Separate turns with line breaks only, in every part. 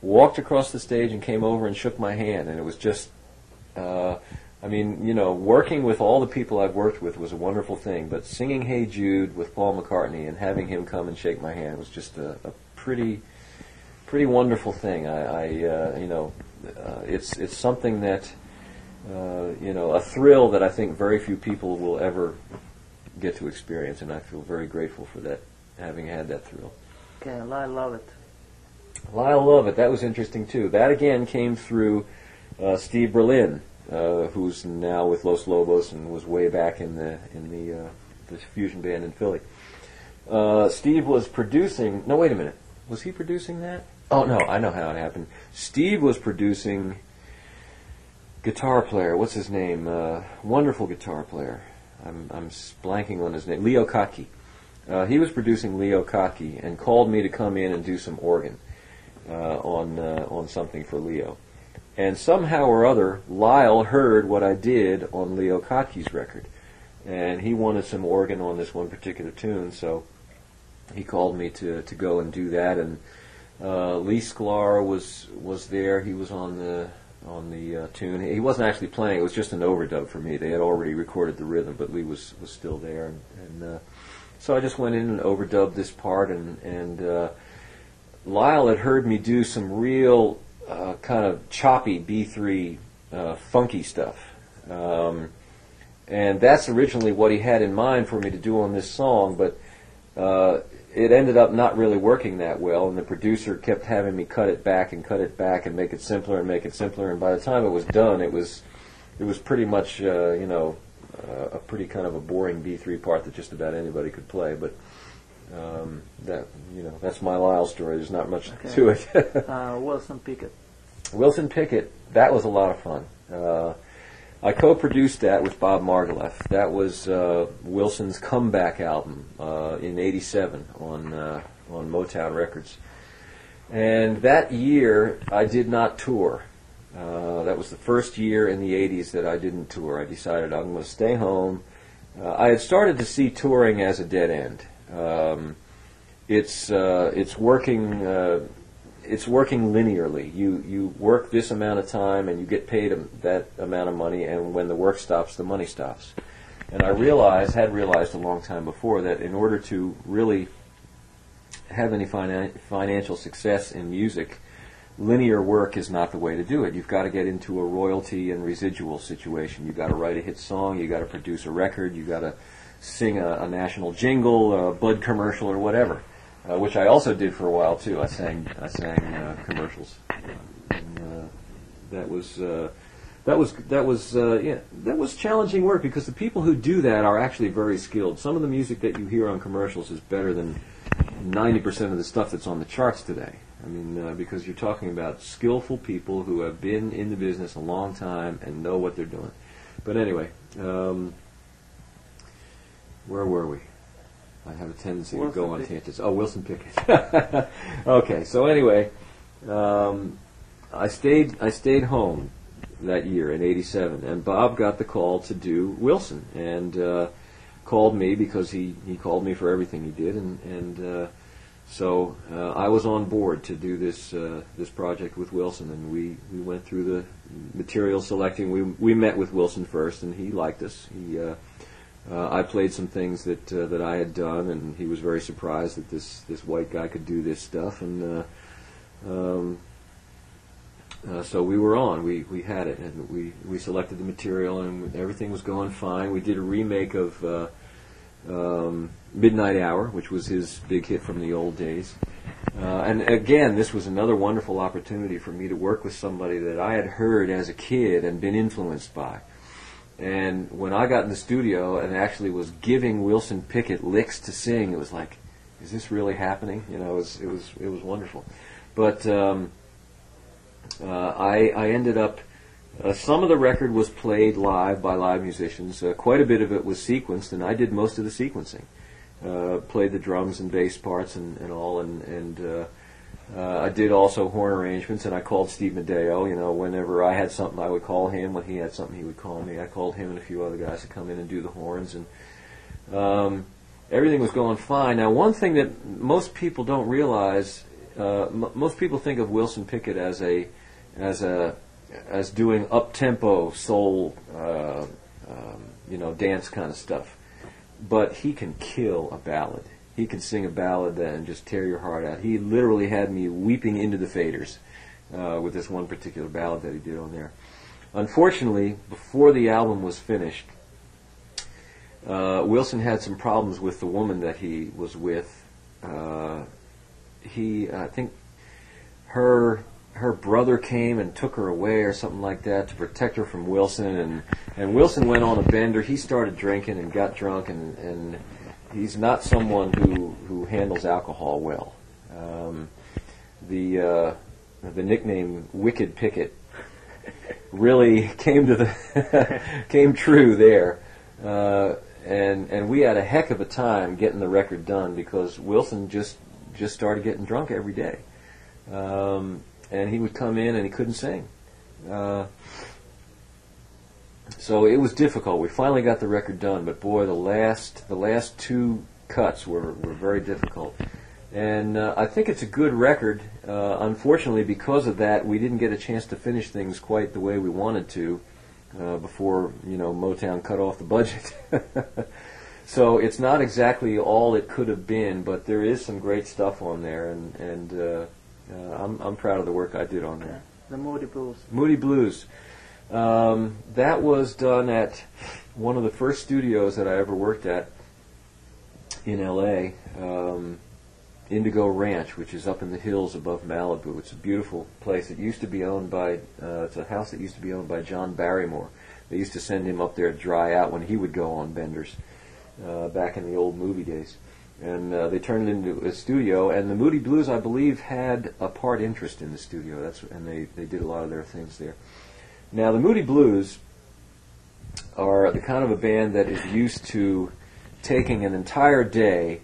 walked across the stage and came over and shook my hand, and it was just, I mean, you know, working with all the people I've worked with was a wonderful thing, but singing Hey Jude with Paul McCartney and having him come and shake my hand was just a pretty wonderful thing. You know, it's something that, you know, a thrill that I think very few people will ever get to experience, and I feel very grateful for that, having had that thrill.
Okay, Lyle Lovett.
Lyle Lovett, that was interesting too. That again came through Steve Berlin, who's now with Los Lobos and was way back in the fusion band in Philly. Steve was producing. No, wait a minute. Was he producing that? Oh no, I know how it happened. Steve was producing guitar player. What's his name? Wonderful guitar player. I'm blanking on his name. Leo Kottke. He was producing Leo Kottke and called me to come in and do some organ on something for Leo. And somehow or other, Lyle heard what I did on Leo Kottke's record, and he wanted some organ on this one particular tune, so he called me to go and do that. And Lee Sklar was there. He was on the tune. He wasn't actually playing. It was just an overdub for me. They had already recorded the rhythm, but Lee was still there, and so I just went in and overdubbed this part. And Lyle had heard me do some real kind of choppy B3 funky stuff, and that's originally what he had in mind for me to do on this song, but it ended up not really working that well, and the producer kept having me cut it back and make it simpler and make it simpler, and by the time it was done, it was pretty much you know, a pretty kind of a boring B3 part that just about anybody could play. But that, you know, that's my Lyle story. There's not much to it.
Wilson Pickett.
Wilson Pickett, that was a lot of fun. I co-produced that with Bob Margouleff. That was Wilson's comeback album in '87 on Motown Records. And that year, I did not tour. That was the first year in the '80s that I didn't tour. I decided I'm going to stay home. I had started to see touring as a dead end. It's working. It's working linearly. You work this amount of time and you get paid that amount of money, and when the work stops, the money stops. And I had realized a long time before that in order to really have any financial success in music, linear work is not the way to do it. You've got to get into a royalty and residual situation. You've got to write a hit song, you've got to produce a record, you've got to sing a national jingle, a Bud commercial, or whatever. Which I also did for a while too. I sang commercials. And, that was challenging work, because the people who do that are actually very skilled. Some of the music that you hear on commercials is better than 90% of the stuff that's on the charts today. I mean, because you're talking about skillful people who have been in the business a long time and know what they're doing. But anyway, where were we? I have a tendency to go on tangents. Oh, Wilson Pickett. Okay, so anyway, I stayed home that year in '87, and Bob got the call to do Wilson, and called me because he called me for everything he did, and so I was on board to do this project with Wilson, and we went through the material selecting. We met with Wilson first, and he liked us. I played some things that I had done, and he was very surprised that this white guy could do this stuff, and so we were on. We had it, and we selected the material, and everything was going fine. We did a remake of Midnight Hour, which was his big hit from the old days. And again, this was another wonderful opportunity for me to work with somebody that I had heard as a kid and been influenced by. And when I got in the studio and actually was giving Wilson Pickett licks to sing, it was like, is this really happening? You know, it was wonderful. But I ended up, some of the record was played live by live musicians. Quite a bit of it was sequenced, and I did most of the sequencing. Played the drums and bass parts and all, and I did also horn arrangements, and I called Steve Medeo. You know, whenever I had something, I would call him. When he had something, he would call me. I called him and a few other guys to come in and do the horns, and everything was going fine. Now, one thing that most people don't realize most people think of Wilson Pickett as doing up tempo soul, dance kind of stuff. But he can kill a ballad. He can sing a ballad and just tear your heart out. He literally had me weeping into the faders with this one particular ballad that he did on there. Unfortunately, before the album was finished, Wilson had some problems with the woman that he was with. I think her brother came and took her away or something like that to protect her from Wilson, and Wilson went on a bender. He started drinking and got drunk, and he's not someone who handles alcohol well. The nickname Wicked Pickett really came true there, and we had a heck of a time getting the record done because Wilson just started getting drunk every day. And he would come in and he couldn't sing. So it was difficult. We finally got the record done, but boy, the last two cuts were very difficult. And I think it's a good record. Unfortunately, because of that, we didn't get a chance to finish things quite the way we wanted to before Motown cut off the budget. So it's not exactly all it could have been, but there is some great stuff on there, and I'm proud of the work I did on there.
The Moody Blues.
Moody Blues. That was done at one of the first studios that I ever worked at in L.A., Indigo Ranch, which is up in the hills above Malibu. It's a beautiful place. It used to be owned by, it's a house that used to be owned by John Barrymore. They used to send him up there to dry out when he would go on benders back in the old movie days. And they turned it into a studio, and the Moody Blues, I believe, had a part interest in the studio. And they did a lot of their things there. Now, the Moody Blues are the kind of a band that is used to taking an entire day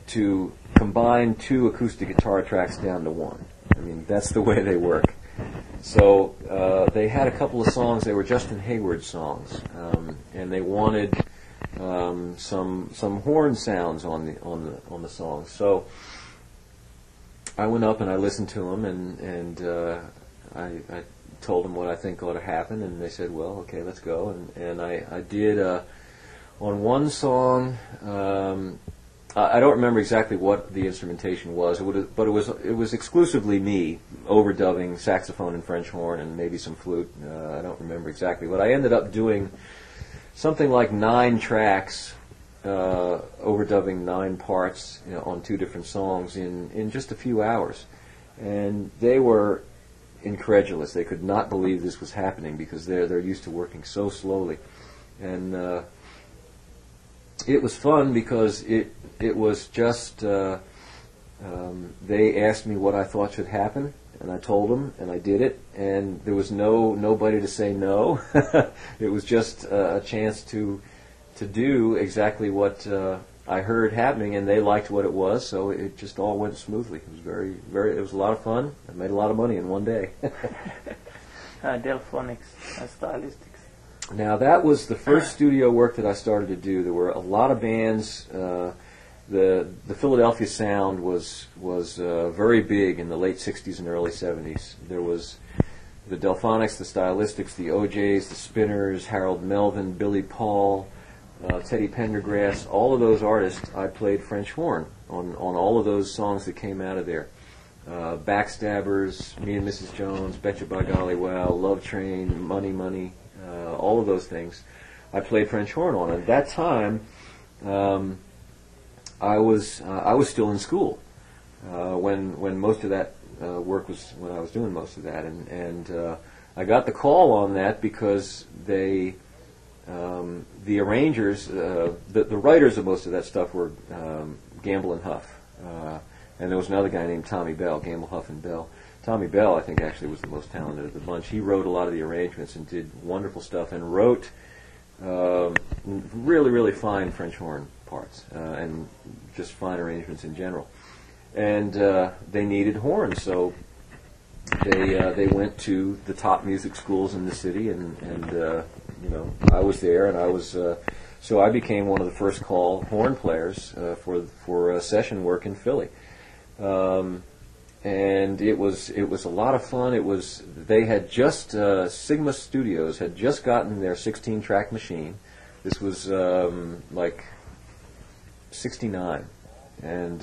to combine two acoustic guitar tracks down to one. I mean, that's the way they work. So they had a couple of songs. They were Justin Hayward songs, and they wanted some horn sounds on the songs. So I went up and I listened to them, and I told them what I think ought to happen, and they said, "Well, okay, let's go." And I did on one song. I don't remember exactly what the instrumentation was, but it was exclusively me overdubbing saxophone and French horn and maybe some flute. I don't remember exactly, but I ended up doing something like 9 tracks, overdubbing 9 parts on 2 different songs in just a few hours, and they were incredulous. They could not believe this was happening because they're used to working so slowly, and it was fun because it was just they asked me what I thought should happen, and I told them, and I did it, and there was nobody to say no. It was just a chance to do exactly what I heard happening, and they liked what it was, so it just all went smoothly. It was it was a lot of fun. I made a lot of money in one day.
Delphonics and Stylistics.
Now, that was the first studio work that I started to do. There were a lot of bands. The Philadelphia sound was very big in the late 60s and early 70s. There was the Delphonics, the Stylistics, the OJs, the Spinners, Harold Melvin, Billy Paul, Teddy Pendergrass. All of those artists, I played French horn on all of those songs that came out of there. Backstabbers, Me and Mrs. Jones, Betcha by Golly Wow, Love Train, Money Money, all of those things I played French horn on. At that time, I was still in school when most of that work was, when I was doing most of that, and I got the call on that because the arrangers, the writers of most of that stuff were Gamble and Huff, and there was another guy named Tommy Bell, Gamble, Huff, and Bell. Tommy Bell, I think, actually was the most talented of the bunch. He wrote a lot of the arrangements and did wonderful stuff, and wrote really, really fine French horn parts, and just fine arrangements in general. And they needed horns, so they went to the top music schools in the city, and I was there, and I was so I became one of the first call horn players for session work in Philly. and it was a lot of fun. They had just Sigma Studios had just gotten their 16-track machine. This was like '69, and